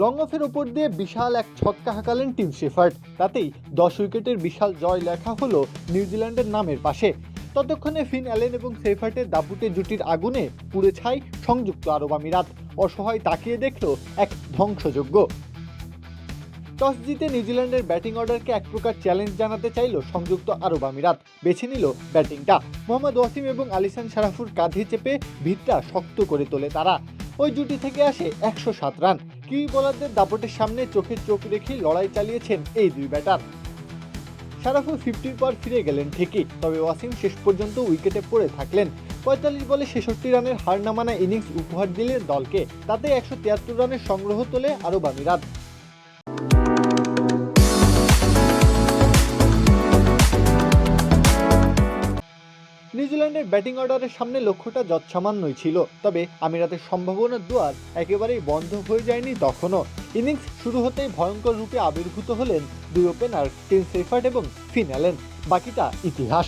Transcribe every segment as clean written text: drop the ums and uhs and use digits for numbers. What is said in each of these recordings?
Long অফের ওপর দিয়ে বিশাল এক ছক্কা হাঁকালেন টিম শেফার্ড, তাতেই 10 উইকেটের বিশাল জয় লেখা হলো নিউজিল্যান্ডের নামের পাশে। ততক্ষণে ফিন অ্যালেন এবং শেফার্ডের দাপুটে জুটির আগুনে পুড়ে ছাই সংযুক্ত আরব আমিরাত। অসহায় তাকিয়ে দেখল এক ধ্বংসযজ্ঞ। টস জিতে নিউজিল্যান্ডের ব্যাটিং অর্ডারকে এক প্রকার চ্যালেঞ্জ জানাতে চাইল সংযুক্ত আরব আমিরাত। বেছে নিল ব্যাটিংটা। মোহাম্মদ ওয়াসিম এবং আলিসান শারাফুর কাঁধে চেপে ভিতটা শক্ত করে তোলে তারা। ওই জুটি থেকে আসে 107 রান। কিউই বোলারদের দাপটের সামনে চোখে চোখ রেখে লড়াই চালিয়েছেন এই দুই ব্যাটার। শারাফুল 50-র পর ফিরে গেলেন ঠিকই, তবে ওয়াসিম শেষ পর্যন্ত উইকেটে পড়ে থাকলেন। 45 বলে 66 রানের হার না মানা ইনিংস উপহার দিলেন দলকে। তাতে 173 রানের সংগ্রহ তোলে আরব আমিরাত। নিউজিল্যান্ডের ব্যাটিং অর্ডারের সামনে লক্ষ্যটা যৎসামান্যই ছিল, তবে আমিরাতের সম্ভাবনার দুয়ার একেবারেই বন্ধ হয়ে যায়নি তখনও। ইনিংস শুরু হতেই ভয়ঙ্কর রূপে আবির্ভূত হলেন দুই ওপেনার টিম শেফার্ড এবং ফিন অ্যালেন। বাকিটা ইতিহাস।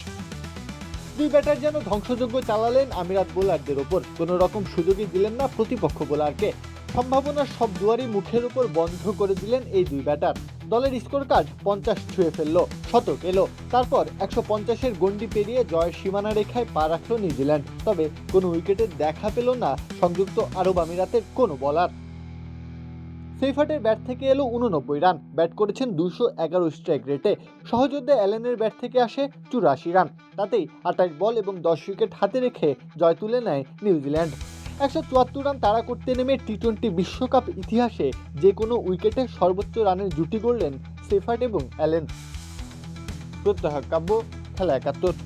দুই ব্যাটার যেন ধ্বংসযজ্ঞ চালালেন আমিরাত বোলারদের ওপর। কোনো রকম সুযোগই দিলেন না প্রতিপক্ষ বোলারকে। সম্ভাবনার সব দুয়ারই মুখের উপর বন্ধ করে দিলেন এই দুই ব্যাটার। দলের স্কোর কার্ড 50 ছুঁয়ে ফেলল, শতক এলো। তারপর 150-এর গন্ডি পেরিয়ে জয়ের সীমানা রেখায় পা রাখল নিউজিল্যান্ড। তবে কোনো উইকেটের দেখা পেল না সংযুক্ত আরব আমিরাতের কোনো বোলার। শেফার্ডের ব্যাট থেকে এলো 89 রান, ব্যাট করেছেন 211 স্ট্রাইক রেটে। সহযোদ্ধা অ্যালেনের ব্যাট থেকে আসে 84 রান। তাতেই 28 বল এবং 10 উইকেট হাতে রেখে জয় তুলে নেয় নিউজিল্যান্ড। 174 রান তাড়া করতে নেমে টি-20 বিশ্বকাপ ইতিহাসে যে কোনো উইকেটে সর্বোচ্চ রানের জুটি গড়লেন শেফার্ড এবং অ্যালেন। প্রত্যহ কাব্য, খেলা 71।